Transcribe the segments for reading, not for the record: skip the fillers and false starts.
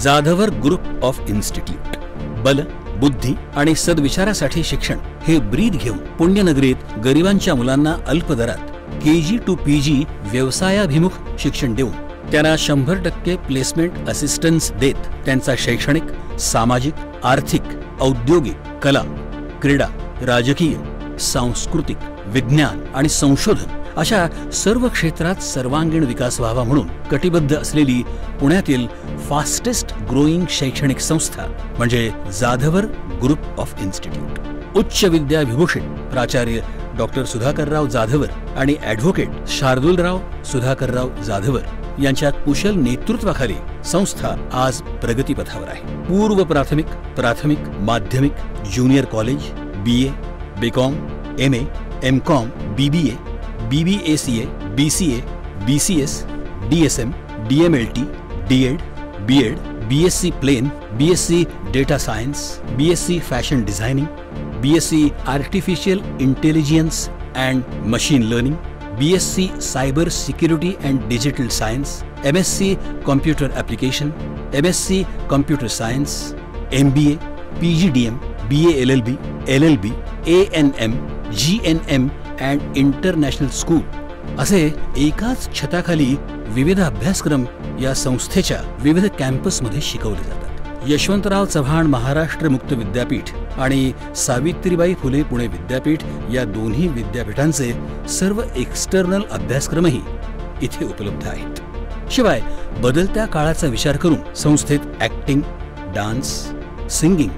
Jadhavar group of institute. बल, बुद्धी आणि सद्विचारासाठी शिक्षण हे ब्रीद घेऊन पुण्यनगरीत गरिबांच्या मुलांना अल्प दरात KG to PG व्यवसायाभिमुख शिक्षण देऊन त्यांना 100% प्लेसमेंट असिस्टन्स देत त्यांचा शैक्षणिक, सामाजिक, आर्थिक, औद्योगिक, कला, क्रीडा, राजकीय, सांस्कृतिक, विज्ञान आणि संशोधन अशा सर्व क्षेत्रात सर्वांगीण विकास व्हावा म्हणून कटिबद्ध असलेली पुण्यातील फास्टेस्ट ग्रोईंग शैक्षणिक संस्था म्हणजे जाधवर ग्रुप ऑफ इन्स्टिट्यूट. उच्च विद्या विभूषित प्राचार्य डॉक्टर सुधाकरराव जाधवर आणि ॲडव्होकेट शार्दूलराव सुधाकरराव जाधवर यांच्या कुशल नेतृत्वाखाली संस्था आज प्रगतीपथावर आहे. पूर्व प्राथमिक, प्राथमिक, माध्यमिक, junior college, BA, BCom, MA, MCom, BBA, BBACA, BCA, BCS, DSM, DMLT, DEd, BEd, BSc Plain, BSc Data Science, BSc Fashion Designing, BSc Artificial Intelligence and Machine Learning, BSc Cyber Security and Digital Science, MSc Computer Application, MSc Computer Science, MBA, PGDM, BA LLB, LLB, ANM, GNM and International School असे एकाच छताखाली विविध अभ्यासक्रम या संस्थेच्या विविध कॅम्पसमध्ये शिकवले जातात. यशवंतराव चव्हाण महाराष्ट्र मुक्त विद्यापीठ आणि सावित्रीबाई फुले पुणे विद्यापीठ या दोन्ही विद्यापीठांचे सर्व एक्सटर्नल अभ्यासक्रमही इथे उपलब्ध आहेत. शिवाय बदलत्या काळाचा विचार करून संस्थेत ॲक्टिंग, डान्स, सिंगिंग,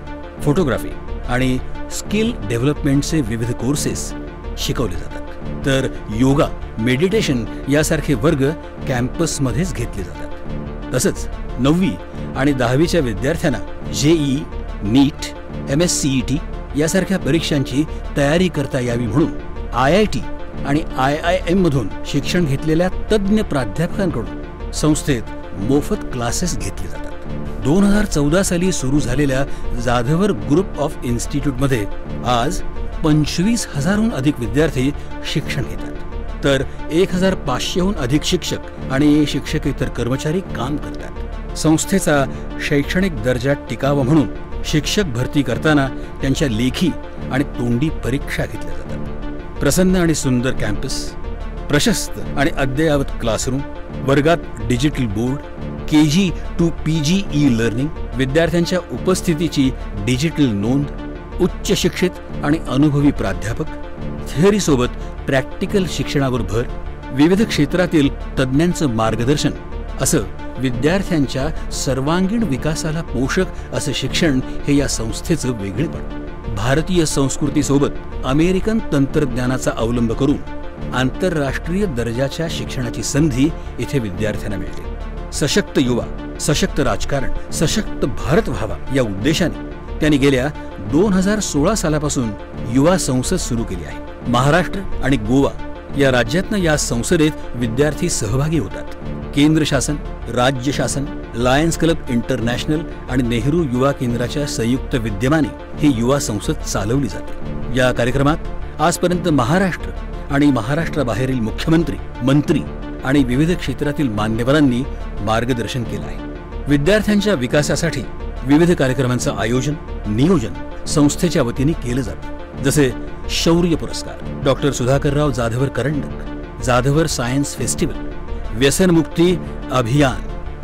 फोटोग्राफी आणि स्किल डेव्हलपमेंटचे विविध कोर्सेस शिकवले जातात. तर योगा, मेडिटेशन यासारखे वर्ग कॅम्पसमध्येच घेतले जातात. तसंच 9वी आणि 10वीच्या विद्यार्थ्यांना JEE, नीट, MSCET यासारख्या परीक्षांची तयारी करता यावी म्हणून IIT आणि IIM मधून शिक्षण घेतलेल्या तज्ज्ञ प्राध्यापकांकडून संस्थेत मोफत क्लासेस घेतले जातात. 2014 साली सुरू झालेल्या जाधवर ग्रुप ऑफ इन्स्टिट्यूटमध्ये आज 25,000हून अधिक विद्यार्थी शिक्षण घेतात. तर 1,500हून अधिक शिक्षक आणि शिक्षकेतर कर्मचारी काम करतात. संस्थेचा शैक्षणिक दर्जा टिकावा म्हणून शिक्षक भरती करताना त्यांच्या लेखी आणि तोंडी परीक्षा घेतल्या जातात. प्रसन्न आणि सुंदर कॅम्पस, प्रशस्त आणि अद्ययावत क्लासरूम, वर्गात digital board, KG to PG e-learning, विद्यार्थ्यांच्या उपस्थितीची डिजिटल नोंद, उच्च शिक्षित आणि अनुभवी प्राध्यापक, थिअरीसोबत प्रॅक्टिकल शिक्षणावर भर, विविध क्षेत्रातील तज्ज्ञांचं मार्गदर्शन असं विद्यार्थ्यांच्या सर्वांगीण विकासाला पोषक असं शिक्षण हे या संस्थेचं वेगळेपण. भारतीय संस्कृतीसोबत अमेरिकन तंत्रज्ञानाचा अवलंब करून आंतरराष्ट्रीय दर्जाच्या शिक्षणाची संधी इथे विद्यार्थ्यांना मिळते. सशक्त युवा, सशक्त राजकारण, सशक्त भारत व्हावा या उद्देशाने त्यांनी गेल्या 2016 सालापासून युवा संसद सुरू केली आहे. महाराष्ट्र आणि गोवा या राज्यातनं या संसदेत विद्यार्थी सहभागी होतात. केंद्र शासन, राज्य शासन, लायन्स क्लब इंटरनॅशनल आणि नेहरू युवा केंद्राच्या संयुक्त विद्यमाने ही युवा संसद चालवली जाते. या कार्यक्रमात आजपर्यंत महाराष्ट्र आणि महाराष्ट्राबाहेरील मुख्यमंत्री, मंत्री आणि विविध क्षेत्रातील मान्यवरांनी मार्गदर्शन केलं आहे. विद्यार्थ्यांच्या विकासासाठी विविध कार्यक्रमांचं आयोजन, नियोजन संस्थेच्या वतीने केलं जातं. जसे शौर्य पुरस्कार, डॉक्टर सुधाकरराव जाधवर करंडक, जाधवर सायन्स फेस्टिवल, व्यसनमुक्ती अभियान,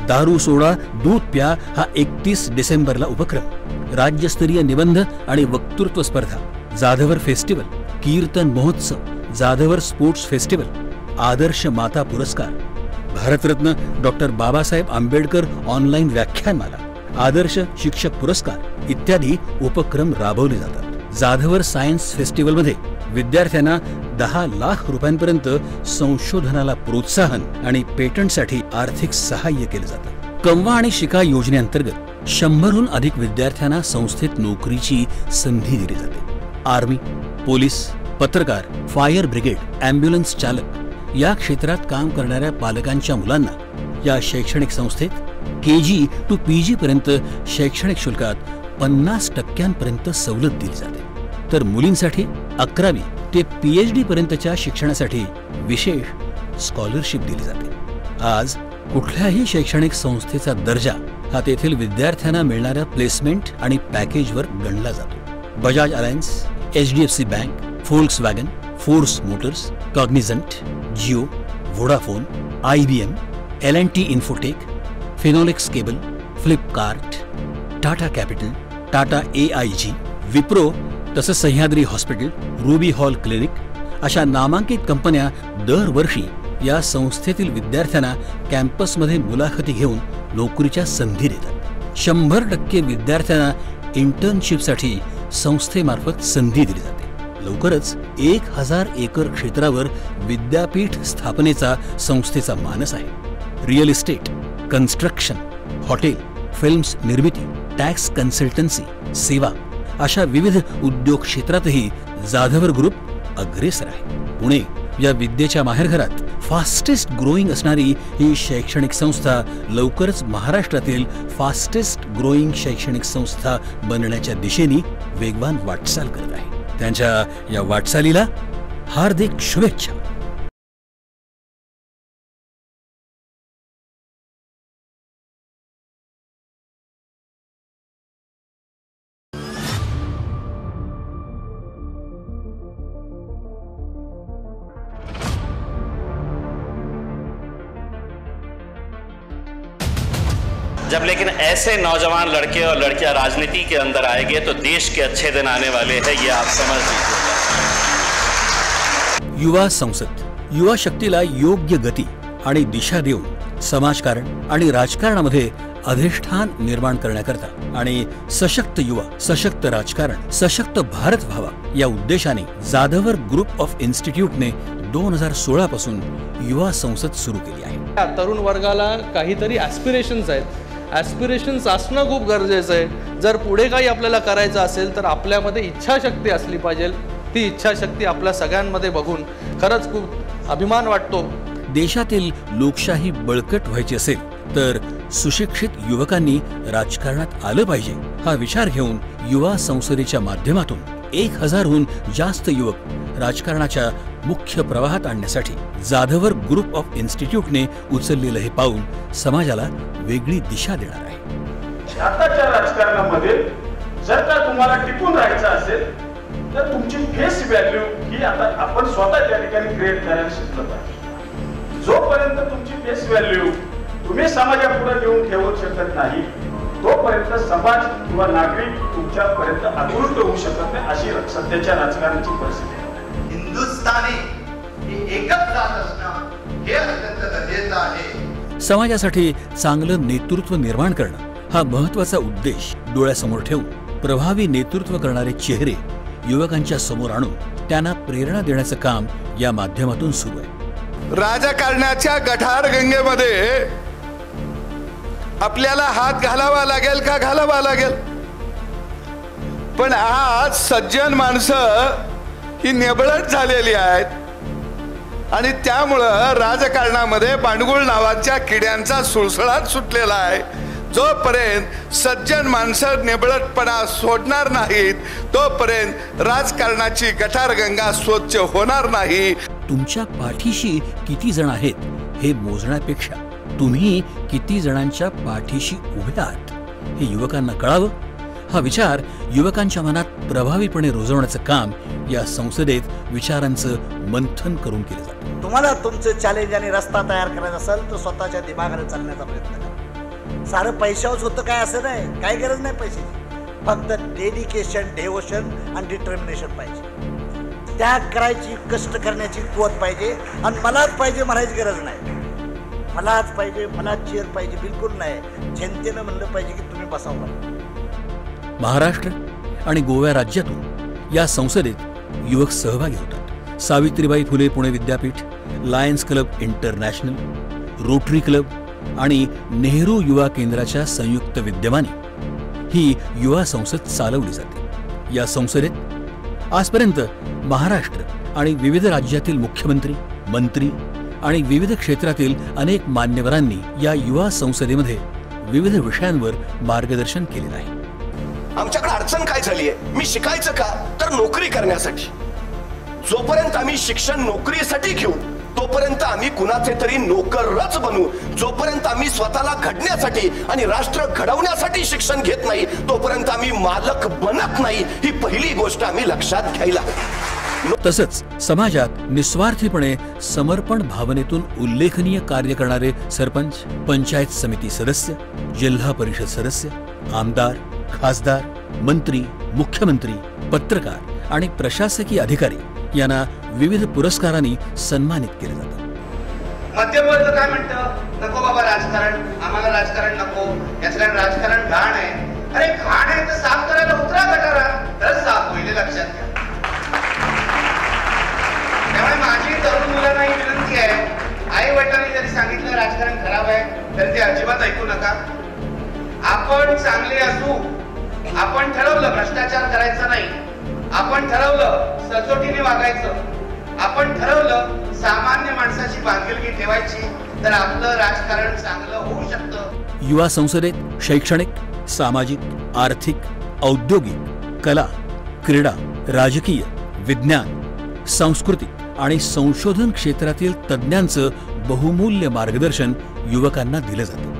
दारू सोडा दूध प्या हा 31 डिसेंबरला उपक्रम, राज्यस्तरीय निबंध आणि वक्तृत्व स्पर्धा, जाधवर फेस्टिवल, कीर्तन महोत्सव, जाधवर स्पोर्ट्स फेस्टिवल, आदर्श माता पुरस्कार, भारतरत्न डॉक्टर बाबासाहेब आंबेडकर ऑनलाईन व्याख्यानमाला, आदर्श शिक्षक पुरस्कार इत्यादी उपक्रम राबवले जातात. जाधवर सायन्स फेस्टिवलमध्ये विद्यार्थ्यांना 10 लाख रुपयांपर्यंत संशोधनाला प्रोत्साहन आणि पेटंटसाठी आर्थिक सहाय्य केलं जातं. कमवा आणि शिका योजनेअंतर्गत 100हून अधिक विद्यार्थ्यांना संस्थेत नोकरीची संधी दिली जाते. आर्मी, पोलीस, पत्रकार, फायर ब्रिगेड, ॲम्ब्युलन्स चालक या क्षेत्रात काम करणाऱ्या पालकांच्या मुलांना या शैक्षणिक संस्थेत KG to PG पर्यंत शैक्षणिक शुल्कात 50% सवलत दिली जाते. तर मुलींसाठी 11वी ते PhD पर्यंतच्या शिक्षणासाठी विशेष स्कॉलरशिप दिली जाते. आज कुठल्याही शैक्षणिक संस्थेचा दर्जा हा तेथील विद्यार्थ्यांना मिळणाऱ्या प्लेसमेंट आणि पॅकेजवर गणला जातो। Bajaj Allianz, HDFC bank, Volkswagen, Force Motors, Cognizant, Jio, Vodafone, IBM, L&T Infotech, Finolex cable, Flipkart, Tata Capital, Tata AIG, Wipro तसंच Sahyadri hospital, Ruby Hall Clinic अशा नामांकित कंपन्या दरवर्षी या संस्थेतील विद्यार्थ्यांना कॅम्पसमध्ये मुलाखती घेऊन नोकरीच्या संधी देतात। 100% विद्यार्थ्यांना इंटर्नशिपसाठी संस्थेमार्फत संधी दिली जाते। लवकरच 1000 एकर क्षेत्रावर विद्यापीठ स्थापनेचा संस्थेचा मानस आहे। Real estate, construction, hotel, films निर्मिती, टॅक्स कन्सल्टन्सी, सेवा अशा विविध उद्योग क्षेत्रातही जाधवर ग्रुप अग्रेसर आहे। पुणे या विद्येच्या माहेरघरात फास्टेस्ट ग्रोईंग असणारी ही शैक्षणिक संस्था लवकरच महाराष्ट्रातील फास्टेस्ट ग्रोईंग शैक्षणिक संस्था बनण्याच्या दिशेने वेगवान वाटचाल करत आहे। त्यांच्या या वाटचालीला हार्दिक शुभेच्छा। जब लेकिन ऐसे नौजवान लड़के और लड़कियां राजनीति के अंदर आएंगे तो देश के अच्छे दिन आने वाले हैं, ये आप समझ लीजिए। युवा संसद युवा शक्तीला योग्य गती आणि दिशा देऊन समाजकारण आणि राजकारणामध्ये अधिष्ठान निर्माण करण्याकरता आणि सशक्त युवा, सशक्त राजकारण, सशक्त भारत व्हावा या उद्देशाने जाधवर ग्रुप ऑफ इन्स्टिट्यूटने 2016 पासून युवा संसद सुरू केली आहे। तरुण वर्गाला काहीतरी ॲस्पिरेशन्स आहेत, ॲस्पिरेशन्स असणं खूप गरजेचं आहे। जर पुढे काही आपल्याला करायचं असेल तर आपल्यामध्ये इच्छाशक्ती असली पाहिजे। ती इच्छाशक्ती आपल्या सगळ्यांमध्ये बघून खरंच खूप अभिमान वाटतो। देशातील लोकशाही बळकट व्हायची असेल तर सुशिक्षित युवकांनी राजकारणात आलं पाहिजे हा विचार घेऊन युवा संसदेच्या माध्यमातून 1000हून जास्त युवक राजकारणाच्या मुख्य प्रवाहात आणण्यासाठी जाधवर ग्रुप ऑफ इन्स्टिट्यूटने उचललेलं हे पाऊल समाजाला वेगळी दिशा देणार आहे। आताच्या राजकारणामध्ये जर का तुम्हाला टिकून राहायचं असेल तर तुमची फेस व्हॅल्यू ही आता आपण स्वतः त्या ठिकाणी क्रिएट करायला शिकलं पाहिजे। जोपर्यंत तुमची फेस व्हॅल्यू तुम्ही समाजापुढे घेऊन ठेवू शकत नाही तोपर्यंत समाज किंवा नागरिक तुमच्यापर्यंत आकृष्ट होऊ शकत नाही, अशी सध्याच्या राजकारणाची परिस्थिती आहे। हिंदुस्थानी ही एकच जात असणं हे अत्यंत गरजेचं आहे। समाजासाठी चांगलं नेतृत्व निर्माण करणं हा महत्त्वाचा उद्देश डोळ्यासमोर ठेवून प्रभावी नेतृत्व करणारे चेहरे युवकांच्या समोर आणून त्यांना प्रेरणा देण्याचं काम या माध्यमातून सुरू आहे। राजकारणाच्या गटारगंगेमध्ये आपल्याला हात घालावा लागेल का घालावा लागेल, पण आज सज्जन माणसं ही निबळत झालेली आहेत आणि त्यामुळं राजकारणामध्ये बांडगुळ नावाच्या किड्यांचा सुळसुळाट सुटलेला आहे। जोपर्यंत सज्जन माणसं निबळतपणा सोडणार नाहीत तोपर्यंत राजकारणाची गटारगंगा स्वच्छ होणार नाही। तुमच्या पाठीशी किती जण आहेत हे मोजण्यापेक्षा तुम्ही किती जणांच्या पाठीशी उभे आहात हे युवकांना कळावं हा विचार युवकांच्या मनात प्रभावीपणे रुजवण्याचं काम या संसदेत विचारांचं मंथन करून केलं जातं। तुम्हाला तुमचं चॅलेंज आणि रस्ता तयार करायचा असेल तर स्वतःच्या दिमागाने चालण्याचा प्रयत्न करा। सारं पैशावरच होतं काय असं नाही, काही गरज नाही पैशाची, फक्त डेडिकेशन, डेवोशन आणि डिटर्मिनेशन पाहिजे। त्याग करायची, कष्ट करण्याची कुवत पाहिजे आणि मलाच पाहिजे म्हणायची गरज नाही। मलाच पाहिजे, मला चेअर पाहिजे बिलकुल नाही, जनतेनं म्हणलं पाहिजे की तुम्ही बसावं। महाराष्ट्र आणि गोवा राज्यातून या संसदेत युवक सहभागी होतात। Savitribai Phule Pune Vidyapeeth, lions club international, rotary club आणि नेहरू युवा केंद्राच्या संयुक्त विद्यमाने ही युवा संसद चालवली जाते। या संसदेत आजपर्यंत महाराष्ट्र आणि विविध राज्यातील मुख्यमंत्री, मंत्री आणि विविध क्षेत्रातील अनेक मान्यवरांनी या युवा संसदेमध्ये विविध विषयांवर मार्गदर्शन केलेलं आहे। आमच्याकडे अडचण काय झाली आहे, मी शिकायचं का तर नोकरी करण्यासाठी। जोपर्यंत आम्ही शिक्षण नोकरीसाठी घेऊ तोपर्यंत आम्ही कुणाचे तरी नोकरच बनू. जोपर्यंत आम्ही स्वतःला घडण्यासाठी आणि राष्ट्र घडवण्यासाठी शिक्षण घेत नाही तोपर्यंत आम्ही मालक बनत नाही. ही पहिली गोष्ट आम्ही लक्षात घ्यायला. तसंच समाजात निस्वार्थीपणे समर्पण भावनेतून उल्लेखनीय कार्य करणारे सरपंच, पंचायत समिती सदस्य, जिल्हा परिषद सदस्य, आमदार, खासदार, मंत्री, मुख्यमंत्री, पत्रकार आणि प्रशासकीय अधिकारी यांना विविध पुरस्कारांनी सन्मानित केले जातं. मध्यमवर्ग काय म्हणतं, नको बाबा राजकारण, आम्हाला राजकारण नको, याचं राजकारण घाण आहे. अरे घाण आहे तर साफ करायला उतरा गटारा, तर साफ होईल, लक्षात घ्या. त्यामुळे माझी तरुण मुलांना ही विनंती आहे, आई वडिलांनी जरी सांगितलं राजकारण खराब आहे तर ते अजिबात ऐकू नका. आपण चांगले असू, आपण ठरवलं भ्रष्टाचार करायचा नाही, आपण ठरवलं सचोटीने वागायचं, आपण ठरवलं सामान्य माणसाची बांधिलकी ठेवायची, तर आपलं राजकारण चांगलं होऊ शकतं. युवा संसदेत शैक्षणिक, सामाजिक, आर्थिक, औद्योगिक, कला, क्रीडा, राजकीय, विज्ञान, सांस्कृतिक आणि संशोधन क्षेत्रातील तज्ज्ञांचं बहुमूल्य मार्गदर्शन युवकांना दिलं जातं.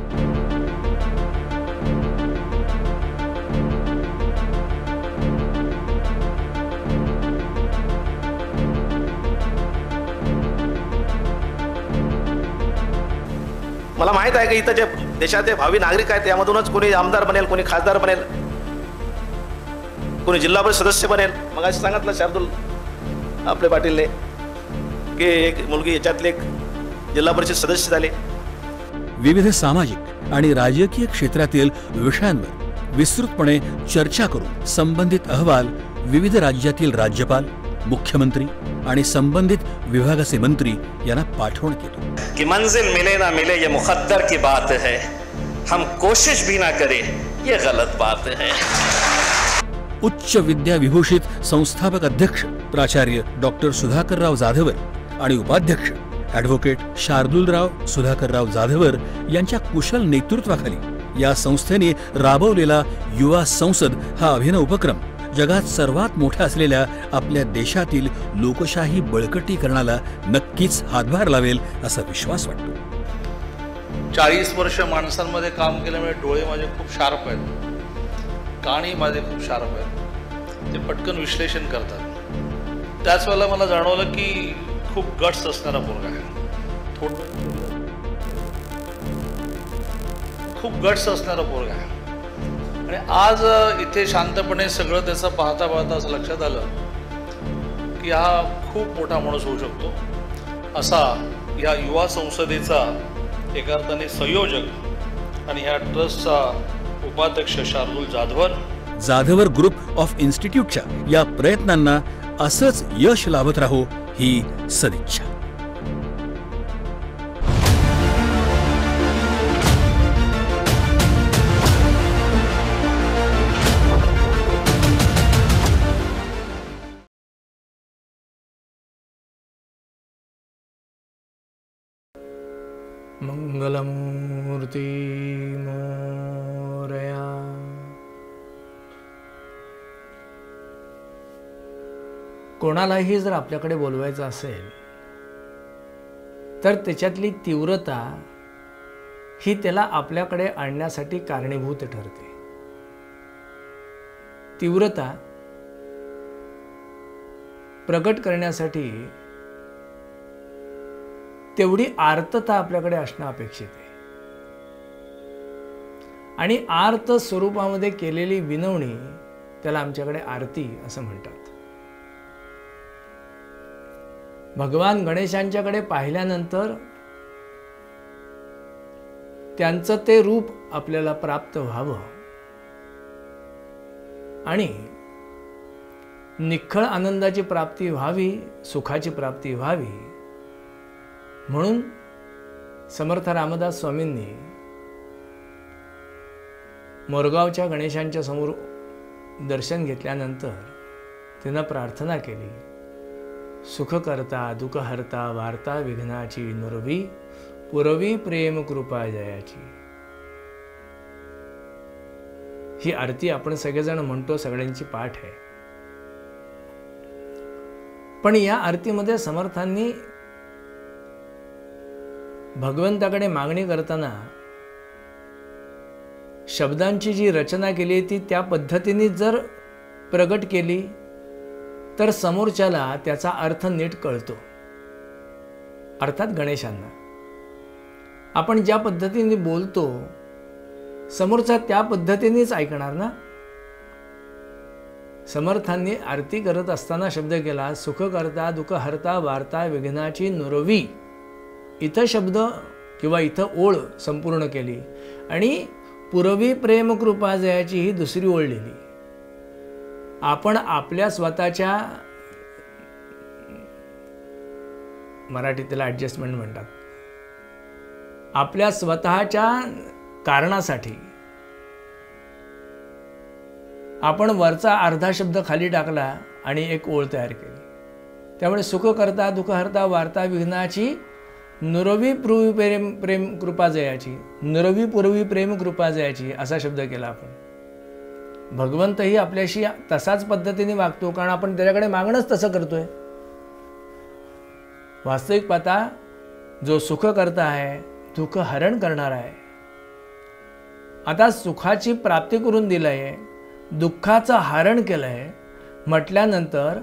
मला माहित आहे की इथं जे देशाचे भावी नागरिक आहेत त्यामधूनच कोणी आमदार बनेल, कोणी खासदार बनेल, कोणी जिल्हा परिषद सदस्य बनेल. मग असं सांगितलं शार्दूल आपले पाटीलने की एक मुलगी याच्यातले एक जिल्हा परिषद सदस्य झाले. विविध सामाजिक आणि राजकीय क्षेत्रातील विषयांवर विस्तृतपणे चर्चा करून संबंधित अहवाल विविध राज्यातील राज्यपाल, मुख्यमंत्री आणि संबंधित विभागाचे मंत्री यांना पाठवण्यात येतो. कि मंजिल मिले ना मिले ये मुकद्दर की बात है, हम कोशिश भी ना करें ये गलत बात है. उच्च विद्या विभूषित संस्थापक अध्यक्ष प्राचार्य डॉक्टर सुधाकरराव जाधवर आणि उपाध्यक्ष ॲडव्होकेट शार्दूलराव सुधाकरराव जाधवर यांच्या कुशल नेतृत्वाखाली या संस्थेने राबवलेला युवा संसद हा अभिनव उपक्रम जगात सर्वात मोठा असलेल्या आपल्या देशातील लोकशाही बळकटीकरणाला नक्कीच हातभार लावेल असा विश्वास वाटतो. 40 वर्ष माणसांमध्ये काम केल्यामुळे डोळे माझे खूप शार्प आहेत, कानही माझे खूप शार्प आहेत, ते पटकन विश्लेषण करतात. त्याच वेळेला मला जाणवलं की खूप गट्स असणारा पोरगा आहे, खूप गट्स असणारा पोरगा आहे. आणि आज इथे शांतपणे सगळं त्याचं पाहता पाहता असं लक्षात आलं की हा खूप मोठा माणूस होऊ शकतो. असा या युवा संसदेचा एका अर्थाने संयोजक आणि ह्या ट्रस्टचा उपाध्यक्ष शार्दूल जाधवर ग्रुप ऑफ इन्स्टिट्यूटच्या या प्रयत्नांना असंच यश लाभत राहो ही सदिच्छा. मंगलमूर्ती मोरया. कोणालाही जर आपल्याकडे बोलवायचं असेल तर त्याच्यातली तीव्रता ही त्याला आपल्याकडे आणण्यासाठी कारणीभूत ठरते. तीव्रता प्रगट करण्यासाठी तेवढी आर्तता आपल्याकडे असणं अपेक्षित आहे. आणि आर्त स्वरूपामध्ये केलेली विनवणी त्याला आमच्याकडे आरती असं म्हणतात. भगवान गणेशांच्याकडे पाहिल्यानंतर त्यांचं ते रूप आपल्याला प्राप्त व्हावं आणि निखळ आनंदाची प्राप्ती व्हावी, सुखाची प्राप्ती व्हावी, म्हणून समर्थ रामदास स्वामींनी मोरगावच्या गणेशांच्या समोर दर्शन घेतल्यानंतर त्यांना प्रार्थना केली, सुखकर्ता दुःखहर्ता वार्ता विघ्नाची नुरवी पुरवी प्रेम कृपा जयाची. ही आरती आपण सगळेजण म्हणतो, सगळ्यांची पाठ आहे. पण या आरतीमध्ये समर्थांनी भगवंताकडे मागणी करताना शब्दांची जी रचना केली ती त्या पद्धतीने जर प्रगट केली तर समोरच्याला त्याचा अर्थ नीट कळतो. अर्थात गणेशांना आपण ज्या पद्धतीने बोलतो समोरचा त्या पद्धतीनेच ऐकणार ना. समर्थांनी आरती करत असताना शब्द केला, सुख करता दुःख हरता वार्ता विघ्नाची नुरवी. इथं शब्द किंवा इथं ओळ संपूर्ण केली आणि पुरवी प्रेम कृपा जयाची ही दुसरी ओळ लिहिली. आपण आपल्या स्वतःच्या, मराठीत त्याला ॲडजस्टमेंट म्हणतात, आपल्या स्वतःच्या कारणासाठी आपण वरचा अर्धा शब्द खाली टाकला आणि एक ओळ तयार केली. त्यामुळे सुख करता दुःख हरता वार्ता विघ्नाची नुरवी पूर्वी प्रेम कृपा जयाची, नुरवी पूर्वी प्रेम कृपा जयाची असा शब्द केला आपण. भगवंतही आपल्याशी तसाच पद्धतीने वागतो, कारण आपण त्याच्याकडे मागणंच तसं करतोय. वास्तविक पाहता जो सुख करता आहे, दुःख हरण करणार आहे. आता सुखाची प्राप्ती करून दिलंय, दुःखाचं हरण केलंय म्हटल्यानंतर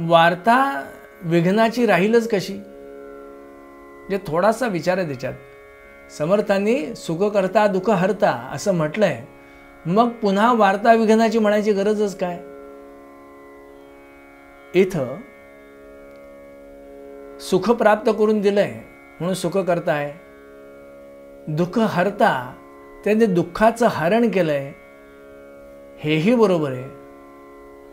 वार्ता विघ्नाची राहीलच कशी? जे थोडासा विचार आहे त्याच्यात. समर्थांनी सुख करता दुःख हरता असं म्हटलंय, मग पुन्हा वार्ता विघ्नाची म्हणायची गरजच काय? इथं सुख प्राप्त करून दिलंय म्हणून सुख करताय, दुःख हरता त्याने दुःखाचं हरण केलंय, हेही बरोबर आहे.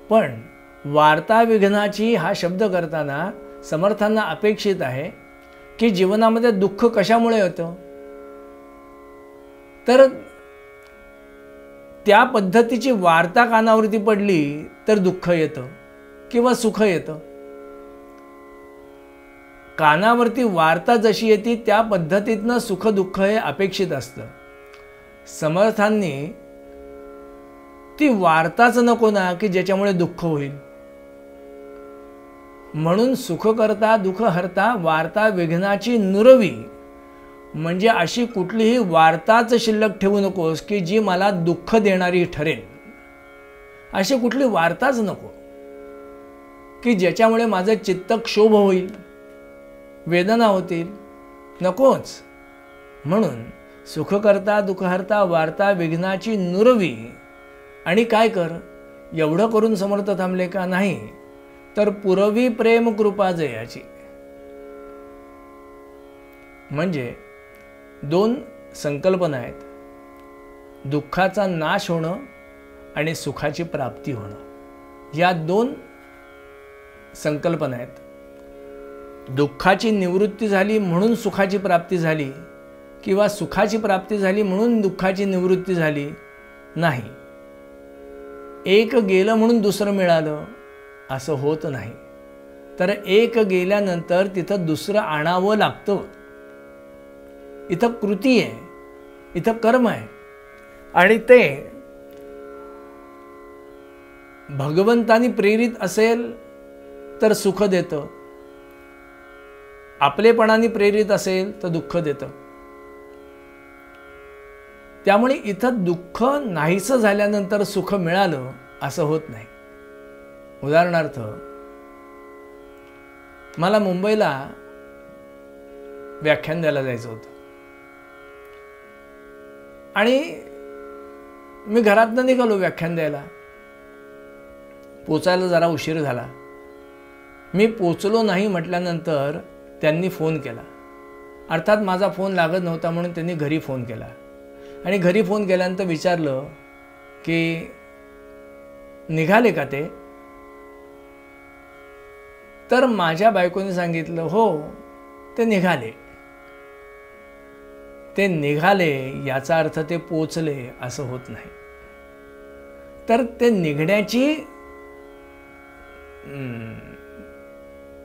पण वार्ता विघ्नाची हा शब्द करताना समर्थांना अपेक्षित आहे की जीवनामध्ये दुःख कशामुळे होतं, तर त्या पद्धतीची वार्ता कानावरती पडली तर दुःख येतं किंवा सुख येतं. कानावरती वार्ता जशी येते त्या पद्धतीतनं सुख दुःख हे अपेक्षित असतं. समर्थांनी ती वार्ताच नको ना की ज्याच्यामुळे दुःख होईल. म्हणून सुख करता दुःख हरता वार्ता विघ्नाची नुरवी, म्हणजे अशी कुठलीही वार्ताच शिल्लक ठेवू नकोस की जी मला दुःख देणारी ठरेल. अशी कुठली वार्ताच नको की ज्याच्यामुळे माझं चित्त क्षोभ होईल, वेदना होतील, नकोच. म्हणून सुख करता दुःख हरता वार्ता विघ्नाची नुरवी. आणि काय कर, एवढं करून समर्थ थांबले का? नाही, तर पुरवी प्रेम कृपा जयाची. म्हणजे दोन संकल्पना आहेत, दुःखाचा नाश होणं आणि सुखाची प्राप्ती होणं. या दोन संकल्पना आहेत. दुःखाची निवृत्ती झाली म्हणून सुखाची प्राप्ती झाली किंवा सुखाची प्राप्ती झाली म्हणून दुःखाची निवृत्ती झाली नाही. एक गेलं म्हणून दुसरं मिळालं असं होत नाही. तर एक गेल्यानंतर तिथं दुसरं आणावं लागतं. इथं कृती आहे, इथं कर्म आहे आणि ते भगवंतानी प्रेरित असेल तर सुख देतं, आपलेपणाने प्रेरित असेल तर दुःख देतं. त्यामुळे इथं दुःख नाहीसं झाल्यानंतर सुख मिळालं असं होत नाही. उदाहरणार्थ, मला मुंबईला व्याख्यान द्यायला जायचं होतं आणि मी घरातनं निघालो व्याख्यान द्यायला. पोचायला जरा उशीर झाला. मी पोचलो नाही म्हटल्यानंतर त्यांनी फोन केला. अर्थात माझा फोन लागत नव्हता म्हणून त्यांनी घरी फोन केला आणि घरी फोन केल्यानंतर विचारलं की निघाले का ते? तर माझ्या बायकोने सांगितलं हो ते निघाले. ते निघाले याचा अर्थ ते पोचले असं होत नाही. तर ते निघण्याची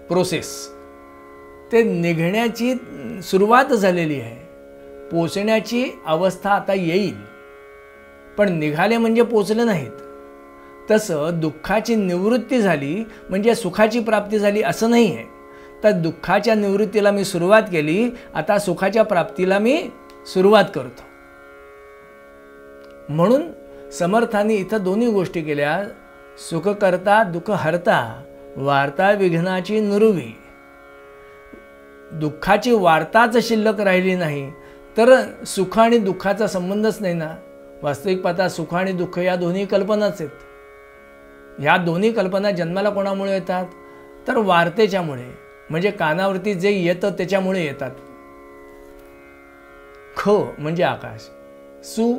प्रोसेस, ते निघण्याची सुरुवात झालेली आहे. पोचण्याची अवस्था आता येईल, पण निघाले म्हणजे पोचले नाहीत. तसं दुःखाची निवृत्ती झाली म्हणजे सुखाची प्राप्ती झाली असं नाही आहे. तर दुःखाच्या निवृत्तीला मी सुरुवात केली, आता सुखाच्या प्राप्तीला मी सुरुवात करतो. म्हणून समर्थांनी इथं दोन्ही गोष्टी केल्या. सुख करता दुःख हरता, वार्ता विघ्नाची नुरवी. दुःखाची वार्ताच शिल्लक राहिली नाही तर सुख आणि दुःखाचा संबंधच नाही ना. वास्तविक पाहता सुख आणि दुःख या दोन्ही कल्पनाच आहेत. ह्या दोन्ही कल्पना जन्माला कोणामुळे येतात तर वार्तेच्यामुळे, म्हणजे कानावरती जे येतं त्याच्यामुळे येतात. ख म्हणजे आकाश, सु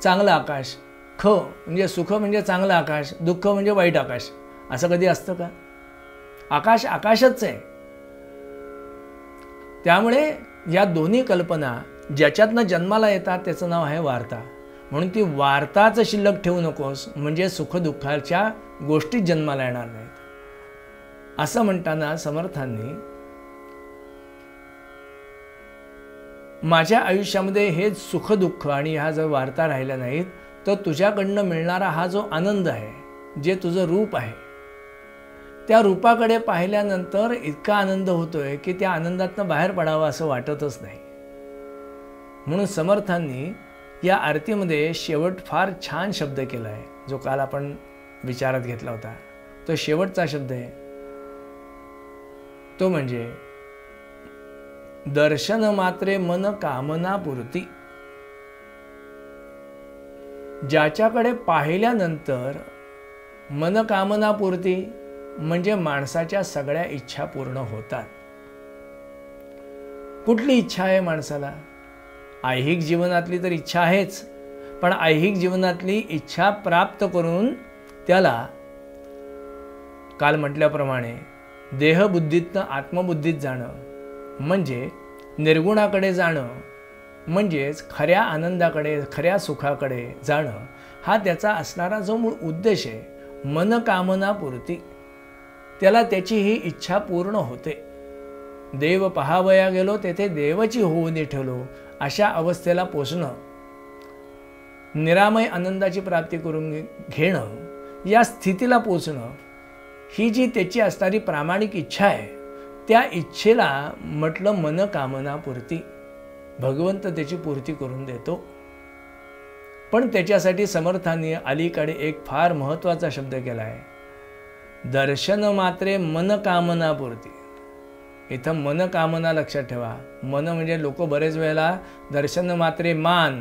चांगलं आकाश, ख म्हणजे सुख म्हणजे चांगलं आकाश, दुःख म्हणजे वाईट आकाश. असं कधी असतं का? आकाश आकाशच आहे. त्यामुळे या दोन्ही कल्पना ज्याच्यातनं जन्माला येतात त्याचं नाव आहे वार्ता. म्हणून ती वार्ताच शिल्लक ठेवू नकोस, म्हणजे सुखदुःखाच्या गोष्टी जन्माला येणार नाहीत. असं म्हणताना समर्थांनी माझ्या आयुष्यामध्ये हे सुखदुःख आणि ह्या जर वार्ता राहिल्या नाहीत तर तुझ्याकडनं मिळणारा हा जो आनंद आहे, जे तुझं रूप आहे, त्या रूपाकडे पाहिल्यानंतर इतका आनंद होतोय की त्या आनंदातनं बाहेर पडावं असं वाटतच नाही. म्हणून समर्थांनी या आरतीमध्ये शेवट फार छान शब्द केला आहे, जो काल आपण विचारात घेतला होता. तो शेवटचा शब्द आहे, तो म्हणजे दर्शन मात्रे मन कामना पुरती. ज्याच्याकडे पाहिल्यानंतर मन कामना पुरती म्हणजे माणसाच्या सगळ्या इच्छा पूर्ण होतात. कुठली इच्छा आहे माणसाला? ऐहिक जीवनातली तर इच्छा आहेच, पण ऐहिक जीवनातली इच्छा प्राप्त करून त्याला काल म्हटल्याप्रमाणे देहबुद्धीतनं आत्मबुद्धीत जाणं, म्हणजे निर्गुणाकडे जाणं, म्हणजेच खऱ्या आनंदाकडे, खऱ्या सुखाकडे जाणं, हा त्याचा असणारा जो मूळ उद्देश आहे. मन कामना पुरती, त्याला त्याची ही इच्छा पूर्ण होते. देव पहावया गेलो तेथे देवची होऊन ठेवलो, अशा अवस्थेला पोचणं, निरामय आनंदाची प्राप्ती करून घेणं, या स्थितीला पोचणं, ही जी त्याची असणारी प्रामाणिक इच्छा आहे, त्या इच्छेला म्हटलं मन कामना पूर्ती. भगवंत त्याची पूर्ती करून देतो. पण त्याच्यासाठी समर्थांनी अलीकडे एक फार महत्त्वाचा शब्द केला आहे, दर्शन मात्रे मन कामना पूर्ती. इथं मन कामना लक्षात ठेवा. मन म्हणजे लोक बरेच वेळेला दर्शन मात्रे मान,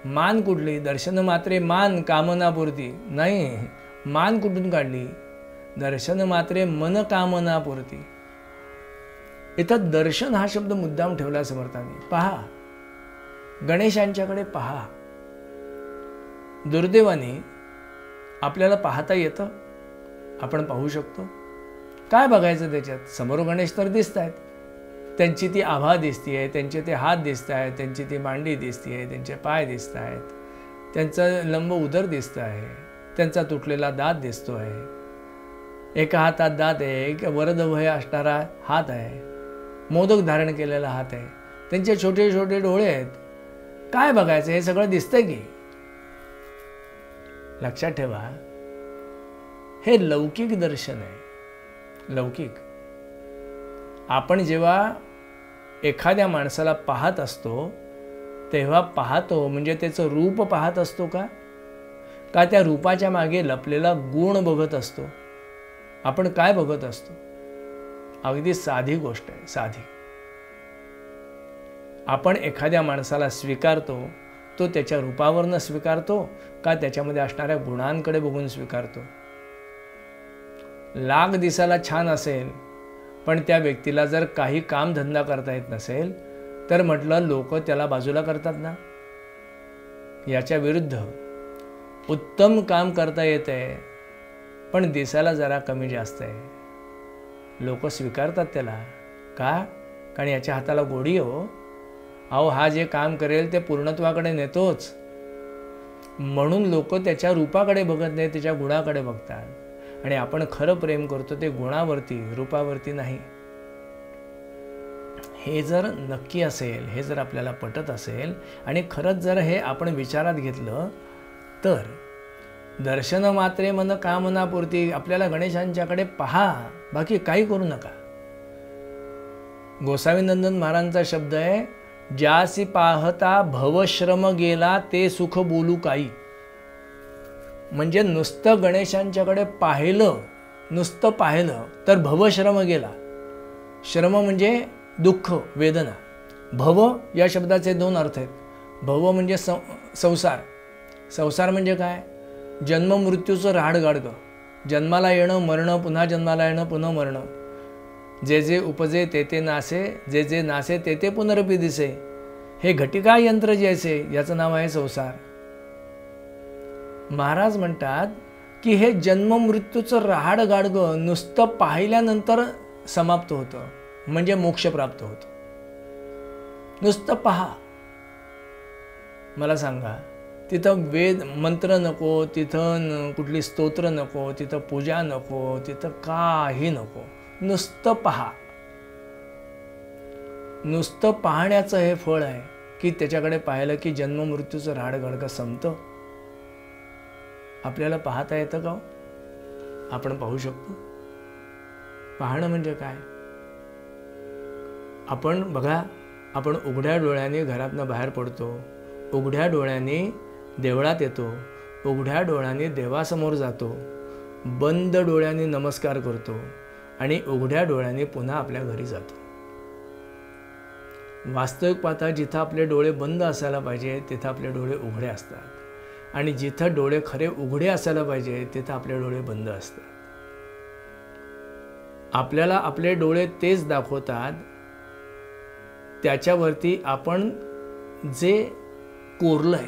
मान कुठली? दर्शन मात्रे मान कामना पूर्ती नाही. मान कुठून काढली? दर्शन मात्रे मन कामना पूर्ती. इथं दर्शन हा शब्द मुद्दाम ठेवला समर्थांनी. पहा, गणेशांच्याकडे पहा. दुर्दैवाने आपल्याला पाहता येतं, आपण पाहू शकतो. काय बघायचं त्याच्यात? समोर गणेश तर दिसत आहेत, त्यांची ती आभा दिसतीये, त्यांचे ते हात दिसत आहेत, त्यांची ती मांडी दिसतीये, त्यांचे पाय दिसत आहेत, त्यांचं लंब उदर दिसतं आहे, त्यांचा तुटलेला दात दिसतो आहे, एका हातात दात आहे, एक वरदभय असणारा हात आहे, मोदक धारण केलेला हात आहे, त्यांचे छोटे छोटे डोळे आहेत. काय बघायचं? हे सगळं दिसतंय की. लक्षात ठेवा, हे लौकिक दर्शन आहे. लौकिक. आपण जेव्हा एखाद्या माणसाला पाहत असतो तेव्हा पाहतो म्हणजे त्याचं रूप पाहत असतो का त्या रूपाच्या मागे लपलेला गुण बघत असतो? आपण काय बघत असतो? अगदी साधी गोष्ट आहे, साधी. आपण एखाद्या माणसाला स्वीकारतो, तो त्याच्या रूपावरनं स्वीकारतो का त्याच्यामध्ये असणाऱ्या गुणांकडे बघून स्वीकारतो? लाख दिसायला छान असेल पण त्या व्यक्तीला जर काही कामधंदा करता येत नसेल तर म्हटलं लोक त्याला बाजूला करतात ना. याच्या विरुद्ध उत्तम काम करता येते पण दिसायला जरा कमी जास्त आहे, लोक स्वीकारतात त्याला. का? कारण याच्या हाताला गोडी हो. अहो, हा जे काम करेल ते पूर्णत्वाकडे नेतोच, म्हणून लोक त्याच्या रूपाकडे बघत नाही, त्याच्या गुणाकडे बघतात. आणि आपण खरं प्रेम करतो ते गुणावरती, रूपावरती नाही. हे जर नक्की असेल, हे जर आपल्याला पटत असेल आणि खरंच जर हे आपण विचारात घेतलं तर दर्शन मात्रे मन कामना पूर्ती. आपल्याला गणेशांच्याकडे पहा, बाकी काही करू नका. गोसावीनंदन महाराजांचा शब्द आहे, ज्यासी पाहता भवश्रम गेला ते सुख बोलू काही. म्हणजे नुसतं गणेशांच्याकडे पाहिलं, नुसतं पाहिलं तर भवश्रम गेला. श्रम म्हणजे दुःख, वेदना. भव या शब्दाचे दोन अर्थ आहेत. भव म्हणजे संसार. संसार म्हणजे काय? जन्म मृत्यूचं राहाडगाडगं. जन्माला येणं, मरणं, पुन्हा जन्माला येणं, पुन्हा मरणं. जे जे उपजे ते ते नासे, जे जे नासे ते ते पुनरपी दिसे. हे घटिका यंत्र जैसे, याचं नाव आहे संसार. महाराज म्हणतात की हे जन्म मृत्यूचं राहाडगाडगं नुसतं पाहिल्यानंतर समाप्त होतं, म्हणजे मोक्ष प्राप्त होतं. नुसतं पहा. मला सांगा, तिथं वेद मंत्र नको, तिथं कुठली स्तोत्र नको, तिथं पूजा नको, तिथं काही नको. नुसतं पहा. नुसतं पाहण्याचं हे फळ आहे की त्याच्याकडे पाहिलं की जन्म मृत्यूचं राहाडगाडगं संपतं. आपल्याला पाहता येतं का? आपण पाहू शकतो. पाहणं म्हणजे काय? आपण बघा, आपण उघड्या डोळ्याने घरातनं बाहेर पडतो, उघड्या डोळ्याने देवळात येतो, उघड्या डोळ्याने देवासमोर जातो, बंद डोळ्याने नमस्कार करतो आणि उघड्या डोळ्याने पुन्हा आपल्या घरी जातो. वास्तविक पाहता जिथं आपले डोळे बंद असायला पाहिजे तिथं आपले डोळे उघडे असतात, आणि जिथं डोळे खरे उघडे असायला पाहिजे तिथं आपले डोळे बंद असतात. आपल्याला आपले डोळे तेच दाखवतात त्याच्यावरती आपण जे कोरलंय,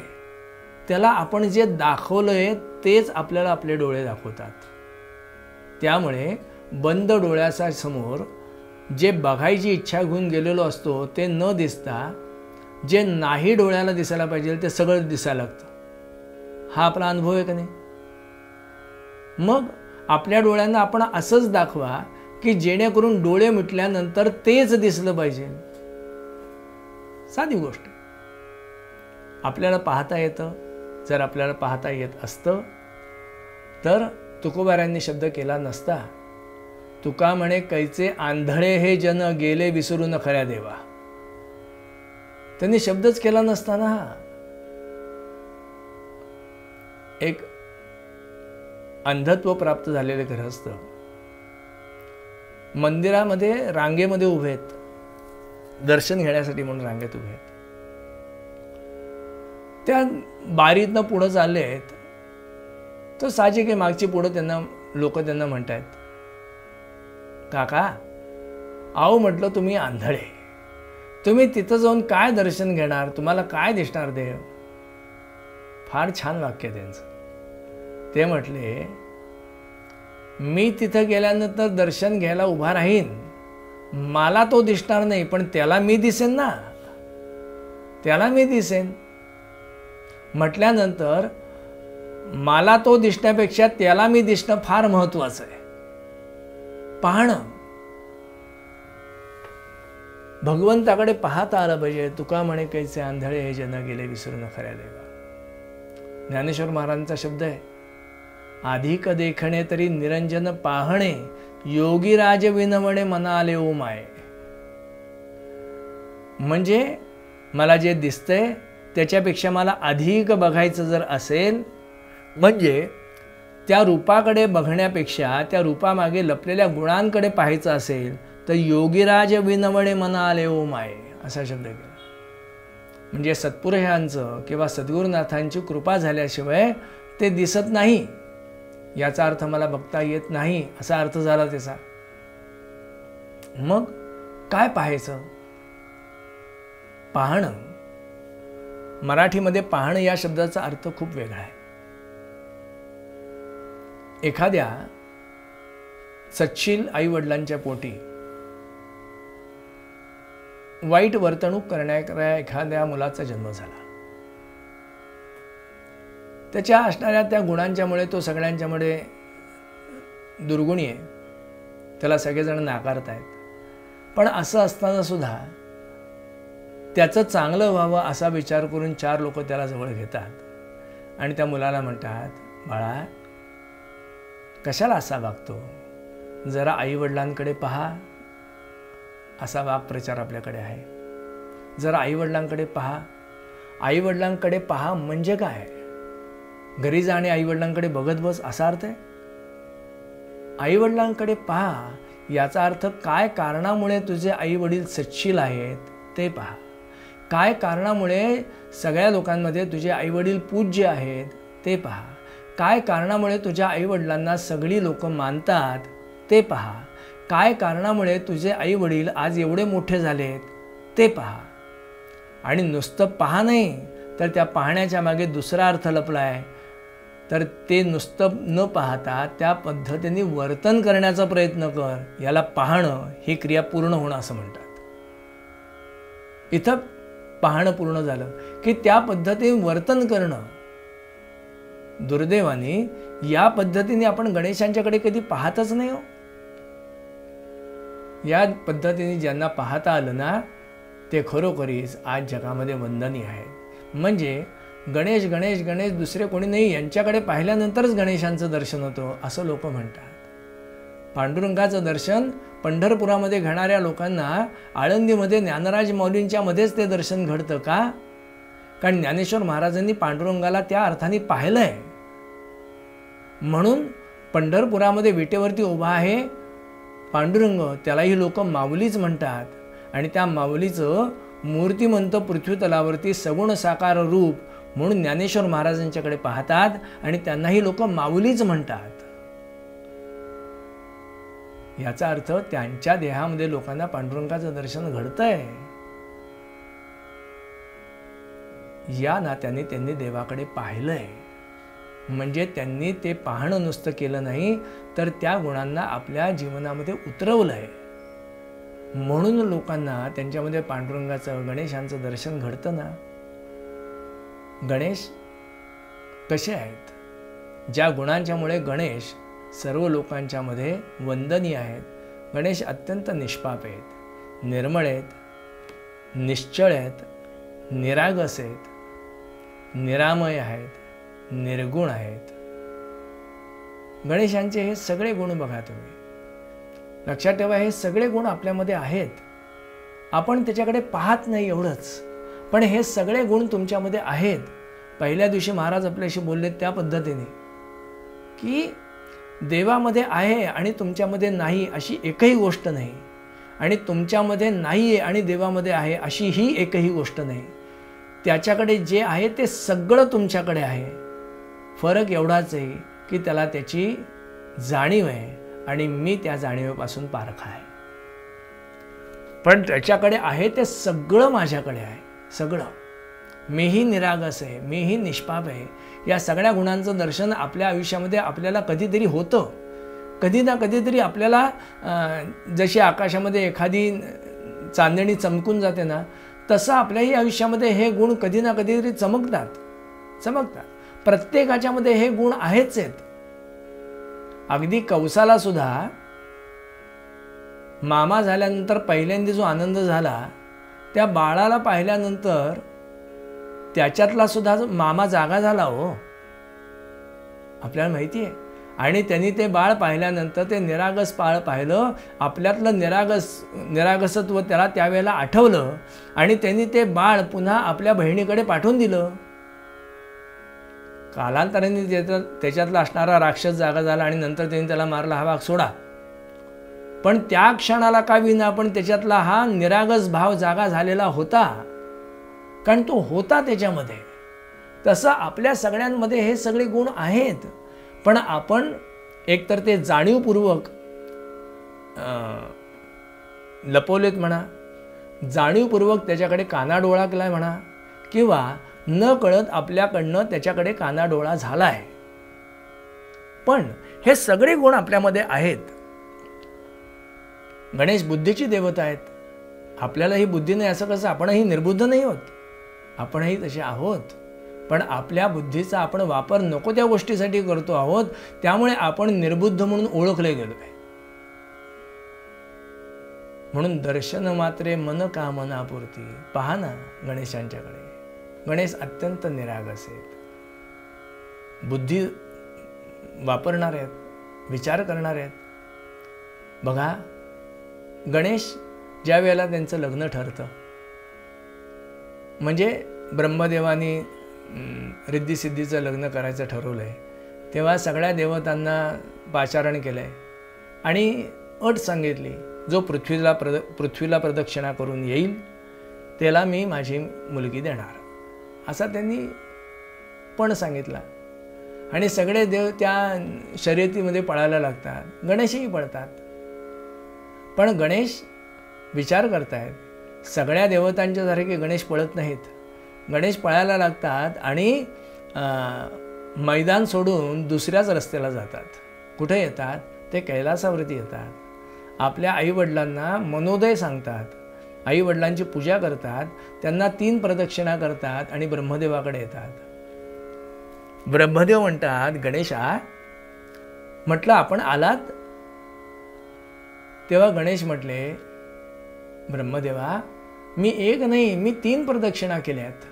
त्याला आपण जे दाखवलंय तेच आपल्याला आपले डोळे दाखवतात. त्यामुळे बंद डोळ्याच्या समोर जे बघायची इच्छा घेऊन गेलेलो असतो ते न दिसता जे नाही डोळ्याला दिसायला पाहिजे ते सगळं दिसायला लागतं. हा आपला अनुभव आहे का नाही? मग आपल्या डोळ्यांना आपण असंच दाखवा की जेणेकरून डोळे मिटल्यानंतर तेच दिसलं पाहिजे. साधी गोष्ट. आपल्याला पाहता येतं. जर आपल्याला पाहता येत असतं तर तुकोबारायांनी शब्द केला नसता. तुका म्हणे कैचे आंधळे हे जन गेले विसरून खऱ्या देवा. त्यांनी शब्दच केला नसता ना. एक अंधत्व प्राप्त झालेले गृहस्थ मंदिरामध्ये रांगेमध्ये उभे आहेत, दर्शन घेण्यासाठी म्हणून रांगेत उभे आहेत. त्या बारीतनं पुढं चालले आहेत तर साहजिक आहे मागची पुढं त्यांना लोक त्यांना म्हणतायत, काका आओ, म्हटलं तुम्ही आंधळे, तुम्ही तिथं जाऊन काय दर्शन घेणार, तुम्हाला काय दिसणार देव. फार छान वाक्य त्यांचं. ते म्हटले, मी तिथं गेल्यानंतर दर्शन घ्यायला उभा राहीन, मला तो दिसणार नाही पण त्याला मी दिसेन ना, त्याला मी दिसेन. म्हटल्यानंतर मला तो दिसण्यापेक्षा त्याला मी दिसणं फार महत्वाचं आहे. पाहणं, भगवंताकडे पाहता आलं पाहिजे. तुका म्हणे कैसे आंधळे हे जन गेले विसरून खऱ्या देवा. ज्ञानेश्वर महाराजांचा शब्द आहे, अधिक देखणे तरी निरंजन पाहणे, योगीराज विनवणे मना आले ओ माय. म्हणजे मला जे दिसतंय त्याच्यापेक्षा मला अधिक बघायचं जर असेल, म्हणजे त्या रूपाकडे बघण्यापेक्षा त्या रूपामागे लपलेल्या गुणांकडे पाहायचं असेल तर योगीराज विनवणे मना आले ओ माय असा शब्द केला. म्हणजे सत्पुरुषांचं किंवा सद्गुरुनाथांची कृपा झाल्याशिवाय ते दिसत नाही, याचा अर्थ मला बघता येत नाही असा अर्थ झाला त्याचा. मग काय पाहायचं? पाहणं, मराठीमध्ये पाहणं या शब्दाचा अर्थ खूप वेगळा आहे. एखाद्या सच्शील आई वडिलांच्या पोटी वाईट वर्तणूक करणाऱ्या एखाद्या मुलाचा जन्म झाला. त्याच्या असणाऱ्या त्या गुणांच्यामुळे तो सगळ्यांच्यामुळे दुर्गुणी आहे, त्याला सगळेजण नाकारतायत. पण असं असताना सुद्धा त्याचं चांगलं व्हावं असा विचार करून 4 लोक त्याला जवळ घेतात आणि त्या मुलाला म्हणतात, बाळा कशाला असा वागतो, जरा आई वडिलांकडे पहा. असा वाक्प्रचार आपल्याकडे आहे. जरा आईवडिलांकडे पहा. आईवडिलांकडे पहा म्हणजे काय? घरी जा आणि आईवडिलांकडे बघत बस असा अर्थ आहे? आईवडिलांकडे पहा याचा अर्थ काय कारणामुळे तुझे आईवडील सच्छील आहेत ते पहा. काय कारणामुळे सगळ्या लोकांमध्ये तुझे आईवडील पूज्य आहेत ते पहा. काय कारणामुळे तुझ्या आईवडिलांना सगळी लोक मानतात ते पहा. काय कारणामुळे तुझे आईवडील आज एवढे मोठे झालेत ते पहा. आणि नुसतं पहा नाही तर त्या पाहण्याच्या मागे दुसरा अर्थ लपलाय. तर ते नुसतं न पाहता त्या पद्धतीने वर्तन करण्याचा प्रयत्न कर. याला पाहणं ही क्रिया पूर्ण होणं असं म्हणतात. इथं पाहणं पूर्ण झालं की त्या पद्धतीने वर्तन करणं. दुर्दैवाने या पद्धतीने आपण गणेशांच्याकडे कधी पाहतच नाही हो. या पद्धतीने ज्यांना पाहता आलं ना ते खरोखरीच आज जगामध्ये वंदनीय आहेत. म्हणजे गणेश गणेश गणेश दुसरे कोणी नाही, यांच्याकडे पाहिल्यानंतरच गणेशांचं दर्शन होतं असं लोक म्हणतात. पांडुरंगाचं दर्शन पंढरपुरामध्ये घेणाऱ्या लोकांना आळंदीमध्ये ज्ञानराज माऊलींच्या मध्येच ते दर्शन घडतं का? कारण ज्ञानेश्वर महाराजांनी पांडुरंगाला त्या अर्थाने पाहिलंय. म्हणून पंढरपुरामध्ये विटेवरती उभा आहे पांडुरंग, त्यालाही लोक माऊलीच म्हणतात. आणि त्या माऊलीचं मूर्तिमंत पृथ्वीतलावरती सगुण साकार रूप म्हणून ज्ञानेश्वर महाराजांच्याकडे पाहतात आणि त्यांनाही लोक माऊलीच म्हणतात. याचा अर्थ त्यांच्या देहामध्ये लोकांना पांडुरंगाचं दर्शन घडतंय. या नात्याने त्यांनी देवाकडे पाहिलंय. म्हणजे त्यांनी ते पाहणं नुसतं केलं नाही तर त्या गुणांना आपल्या जीवनामध्ये उतरवलंय. म्हणून लोकांना त्यांच्यामध्ये पांडुरंगाचं गणेशांचं दर्शन घडतं ना. गणेश कसे आहेत? ज्या गुणांच्यामुळे गणेश सर्व लोकांच्या मध्ये वंदनीय आहेत. गणेश अत्यंत निष्पाप आहेत, निर्मळ आहेत, निश्चळ आहेत, निरागस आहेत, निरामय आहेत, निर्गुण आहेत. गणेशांचे हे सगळे गुण बघा तुम्ही. लक्षात ठेवा, हे सगळे गुण आपल्यामध्ये आहेत. आपण त्याच्याकडे पाहत नाही एवढंच, पण हे सगळे गुण तुमच्यामध्ये आहेत. पहिल्या दिवशी महाराज आपल्याशी बोलले त्या पद्धतीने की देवामध्ये आहे आणि तुमच्यामध्ये नाही अशी एकही गोष्ट नाही, आणि तुमच्यामध्ये नाही आहे आणि देवामध्ये आहे अशी ही एकही गोष्ट नाही. त्याच्याकडे जे आहे ते सगळं तुमच्याकडे आहे. फरक एवढाच आहे की त्याला त्याची जाणीव आहे आणि मी त्या जाणीवेपासून पारखा आहे. पण त्याच्याकडे आहे ते सगळं माझ्याकडे आहे. सगळं. मीही निरागस आहे, मीही निष्पाप आहे. या सगळ्या गुणांचं दर्शन आपल्या आयुष्यामध्ये आपल्याला कधीतरी होतं. कधी ना कधीतरी आपल्याला जशी आकाशामध्ये एखादी चांदणी चमकून जाते ना, तसं आपल्याही आयुष्यामध्ये हे गुण कधी ना कधीतरी चमकतात. प्रत्येकाच्यामध्ये हे गुण आहेच आहेत. अगदी कौसाला सुद्धा मामा झाल्यानंतर पहिल्यांदा जो आनंद झाला, त्या बाळाला पाहिल्यानंतर त्याच्यातला सुद्धा मामा जागा झाला हो, आपल्याला माहिती आहे. आणि त्यांनी ते बाळ पाहिल्यानंतर ते निरागस बाळ पाहिलं, आपल्यातलं निरागसत्व त्याला त्यावेळेला आठवलं आणि त्यांनी ते बाळ पुन्हा आपल्या बहिणीकडे पाठवून दिलं. कालांतराने त्याच्यातला असणारा राक्षस जागा झाला आणि नंतर त्यांनी त्याला मारला, हा भाग सोडा. पण त्या क्षणाला का विना पण त्याच्यातला हा निरागस भाव जागा झालेला होता, कारण तो होता त्याच्यामध्ये. तसं आपल्या सगळ्यांमध्ये हे सगळे गुण आहेत, पण आपण एकतर ते जाणीवपूर्वक लपवलेत म्हणा, जाणीवपूर्वक त्याच्याकडे कानाडोळा केलाय म्हणा, किंवा न कळत आपल्याकडनं त्याच्याकडे कानाडोळा झालाय. पण हे सगळे गुण आपल्यामध्ये आहेत. गणेश बुद्धीची देवता आहेत. आपल्याला ही बुद्धी नाही असं कसं? आपणही निर्बुद्ध नाही आहोत, आपणही तसे आहोत. पण आपल्या बुद्धीचा आपण वापर नको त्या गोष्टीसाठी करतो आहोत, त्यामुळे आपण निर्बुद्ध म्हणून ओळखले गेलोय. म्हणून दर्शन मात्रे मन कामनापूर्ती. पहा ना गणेशांच्याकडे. गणेश अत्यंत निरागस आहेत, बुद्धी वापरणारे आहेत, विचार करणारे आहेत. बघा, गणेश ज्या वेळेला त्यांचं लग्न ठरतं, म्हणजे ब्रह्मदेवानी रिद्धिसिद्धीचं लग्न करायचं ठरवलं आहे, तेव्हा सगळ्या देवतांना पाचारण केलं आहे आणि अट सांगितली, जो पृथ्वीला प्रदक्षिणा करून येईल त्याला मी माझी मुलगी देणार, असा त्यांनी पण सांगितला. आणि सगळे देव त्या शर्यतीमध्ये पळायला लागतात, गणेशही पळतात. पण गणेश विचार करतायत, सगळ्या देवतांच्यासारखे गणेश पळत नाहीत. गणेश पळायला लागतात आणि मैदान सोडून दुसऱ्याच रस्त्याला जातात. कुठे येतात? ते कैलासावरती येतात. आपल्या आईवडिलांना मनोदय सांगतात, आईवडिलांची पूजा करतात, त्यांना 3 प्रदक्षिणा करतात आणि ब्रह्मदेवाकडे येतात. ब्रह्मदेव म्हणतात, गणेशा, म्हटलं आपण आलात? तेव्हा गणेश म्हटले, ब्रह्मदेवा, मी 1 नाही, मी 3 प्रदक्षिणा केल्यात.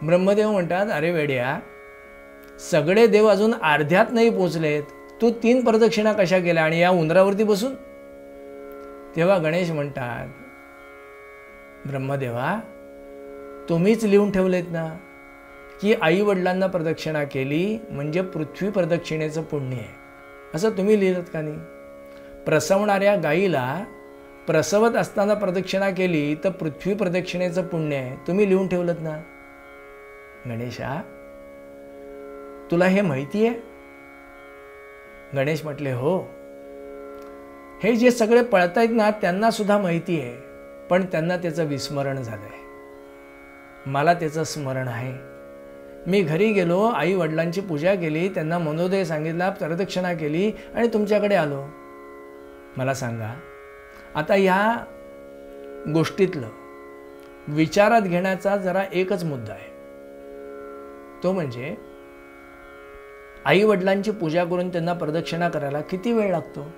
ब्रह्मदेव म्हणतात, अरे वेड्या, सगळे देव अजून अर्ध्यात नाही पोचलेत, तू 3 प्रदक्षिणा कशा केल्या आणि या उंदरावरती बसून? तेव्हा गणेश म्हणतात, ब्रह्मदेवा, तुम्हीच लिहून ठेवलेत ना की आई वडिलांना प्रदक्षिणा केली म्हणजे पृथ्वी प्रदक्षिणेचं पुण्य आहे, असं तुम्ही लिहिलं का नाही? प्रसवणाऱ्या गाईला प्रसवत असताना प्रदक्षिणा केली तर पृथ्वी प्रदक्षिणेचं पुण्य आहे, तुम्ही लिहून ठेवलं ना? गणेशा, तुला हे माहिती आहे? गणेश म्हटले, हो, हे जे सगळे पळतायत ना त्यांना सुद्धा माहिती आहे, पण त्यांना त्याचं विस्मरण झालंय. मला त्याचं स्मरण आहे. मी घरी गेलो, आई वडिलांची पूजा केली, त्यांना मनोदय सांगितला, प्रदक्षिणा केली आणि तुमच्याकडे आलो. मला सांगा, आता ह्या गोष्टीतलं विचारात घेण्याचा जरा एकच मुद्दा आहे, तो म्हणजे आई वडिलांची पूजा करून त्यांना प्रदक्षिणा करायला किती वेळ लागतो?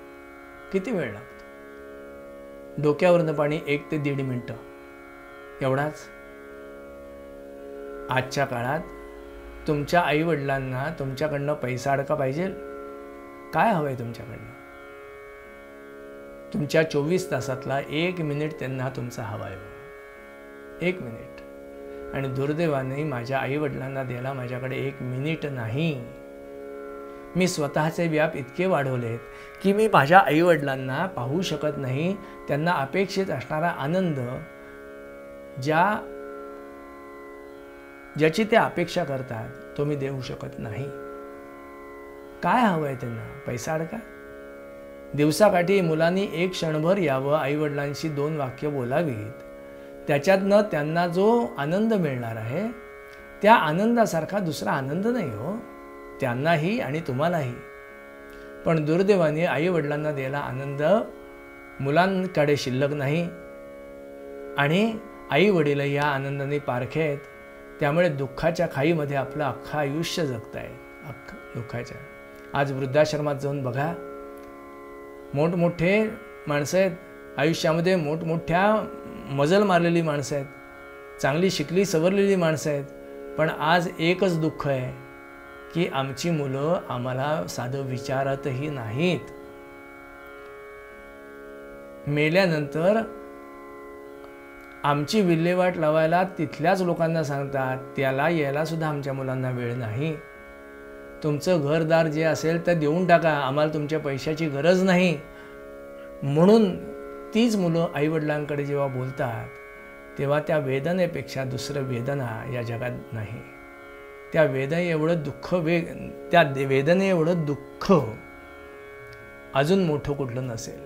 किती वेळ लागतो? डोक्यावरनं पाणी 1 ते 1.5 मिनिटं, एवढाच. आजच्या काळात तुमच्या आई वडिलांना तुमच्याकडनं पैसा अडका पाहिजे? काय हवंय तुमच्याकडनं? तुमच्या 24 तासातला 1 मिनिट त्यांना तुमचा हवाय, 1 मिनिट. आणि दुर्दैवाने माझ्या आई वडिलांना द्यायला माझ्याकडे 1 मिनिट नाही. मी स्वतःचे व्याप इतके वाढवलेत की मी माझ्या आईवडिलांना पाहू शकत नाही. त्यांना अपेक्षित असणारा आनंद ज्याची ते अपेक्षा करतात तो मी देऊ शकत नाही. काय हवंय त्यांना? पैसा अडका? दिवसाकाठी मुलांनी 1 क्षणभर यावं, आईवडिलांशी 2 वाक्य बोलावीत, त्याच्यातनं त्यांना जो आनंद मिळणार आहे त्या आनंदासारखा दुसरा आनंद नाही हो, त्यांनाही आणि तुम्हालाही. पण दुर्दैवाने आई वडिलांना द्यायला आनंद मुलांकडे शिल्लक नाही आणि आई वडील या आनंदाने पारखे आहेत. त्यामुळे दुःखाच्या खाईमध्ये आपलं अख्खं आयुष्य जगताय, अख्खं दुःखाच्या. आज वृद्धाश्रमात जाऊन बघा, मोठमोठे माणसं आहेत आयुष्यामध्ये, मोठमोठ्या मजल मारलेली माणसं आहेत, चांगली शिकली सवरलेली माणसं आहेत, पण आज एकच दुःख आहे की आमची मुलं आम्हाला साधं विचारतही नाहीत. मेल्यानंतर आमची विल्हेवाट लावायला तिथल्याच लोकांना सांगतात, त्याला यायला सुद्धा आमच्या मुलांना वेळ नाही. तुमचं घरदार जे असेल तर देऊन टाका, आम्हाला तुमच्या पैशाची गरज नाही. म्हणून तीच मुलं आईवडिलांकडे जेव्हा बोलतात तेव्हा त्या वेदनेपेक्षा दुसरं वेदना या जगात नाही. त्या वेदने एवढं दुःख अजून मोठं कुठलं नसेल.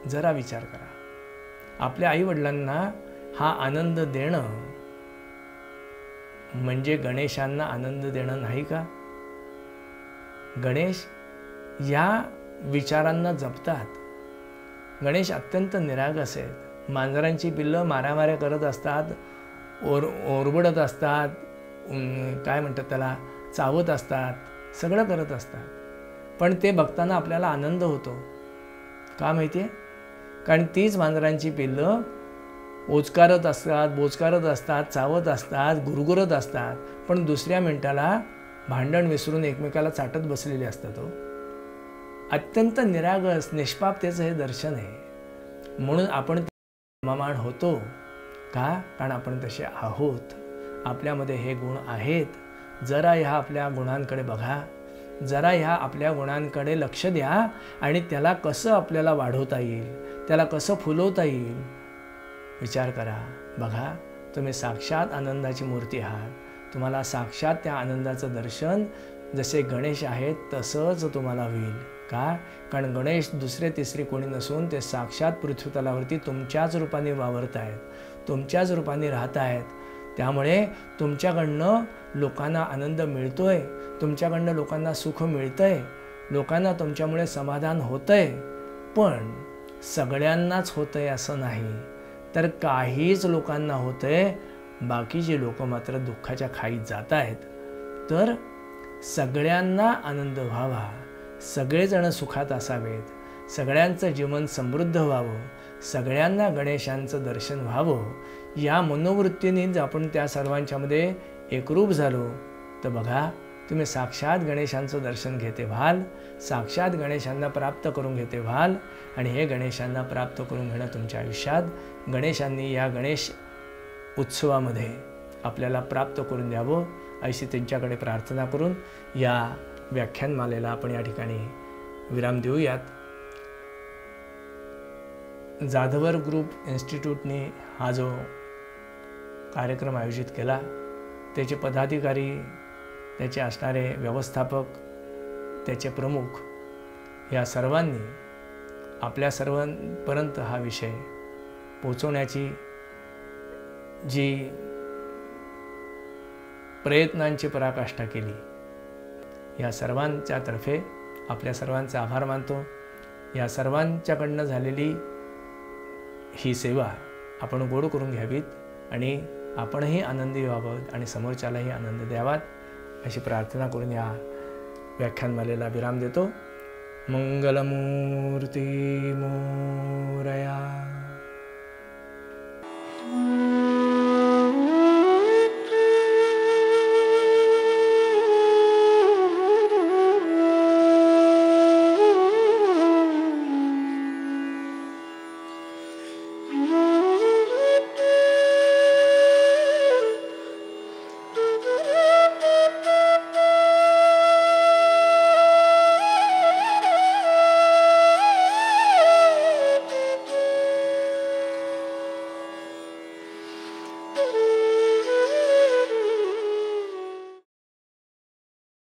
जरा विचार करा, आपल्या आईवडिलांना हा आनंद देणं म्हणजे गणेशांना आनंद देणं नाही का? गणेश या विचारांना जपतात. गणेश अत्यंत निरागस आहेत. मांजरांची पिल्लं मारामाऱ्या करत असतात, ओरबडत असतात, काय म्हणतात त्याला, चावत असतात, सगळं करत असतात. पण ते बघताना आपल्याला आनंद होतो. का माहिती आहे? कारण तीच मांजरांची पिल्लं ओचकारत असतात, बोचकारत असतात, चावत असतात, गुरगुरत असतात, पण दुसऱ्या मिनिटाला भांडण विसरून एकमेकाला चाटत बसलेले असतात. अत्यंत निरागस निष्पापतेचं हे दर्शन आहे. म्हणून आपण क्षमामाण होतो का? कारण आपण तसे आहोत. आपल्यामध्ये हे गुण आहेत. जरा ह्या आपल्या गुणांकडे बघा, जरा ह्या आपल्या गुणांकडे लक्ष द्या आणि त्याला कसं आपल्याला वाढवता येईल, त्याला कसं फुलवता येईल विचार करा. बघा, तुम्ही साक्षात आनंदाची मूर्ती आहात. तुम्हाला साक्षात त्या आनंदाचं दर्शन जसे गणेश आहेत तसंच तुम्हाला होईल. का? कारण गणेश दुसरे तिसरे कोणी नसून ते साक्षात पृथ्वीतलावरती तुमच्याच रूपाने वावरत आहेत, तुमच्याच रूपाने राहत आहेत. त्यामुळे तुमच्याकडनं लोकांना आनंद मिळतोय, तुमच्याकडनं लोकांना सुख मिळतंय, लोकांना तुमच्यामुळे समाधान होतंय. पण सगळ्यांनाच होतंय असं नाही, तर काहीच लोकांना होतंय, बाकीचे लोक मात्र दुःखाच्या खाईत जात आहेत. तर सगळ्यांना आनंद व्हावा, सगळेजण सुखात असावेत, सगळ्यांचं जीवन समृद्ध व्हावं, सगळ्यांना गणेशांचं दर्शन व्हावं, या मनोवृत्तीने जर आपण त्या सर्वांच्यामध्ये एकरूप झालो तर बघा, तुम्ही साक्षात गणेशांचं दर्शन घेते व्हाल, साक्षात गणेशांना प्राप्त करून घेते व्हाल. आणि हे गणेशांना प्राप्त करून घेणं तुमच्या आयुष्यात गणेशांनी या गणेश उत्सवामध्ये आपल्याला प्राप्त करून द्यावं अशी त्यांच्याकडे प्रार्थना करून या व्याख्यानमालेला आपण या ठिकाणी विराम देऊयात. जाधवर ग्रुप इन्स्टिट्यूटने हा जो कार्यक्रम आयोजित केला, त्याचे पदाधिकारी, त्याचे असणारे व्यवस्थापक, त्याचे प्रमुख, या सर्वांनी आपल्या सर्वांपर्यंत हा विषय पोचवण्याची जी प्रयत्नांची पराकाष्ठा केली, या सर्वांच्या तर्फे आपल्या सर्वांचे आभार मानतो. या सर्वांच्याकडनं झालेली ही सेवा आपण गोड करून घ्यावीत आणि आपणही आनंदी व्हावं आणि समोरच्यालाही आनंद द्यावात अशी प्रार्थना करून या व्याख्यानमालेला विराम देतो. मंगलमूर्ती मोरया. Mm-hmm.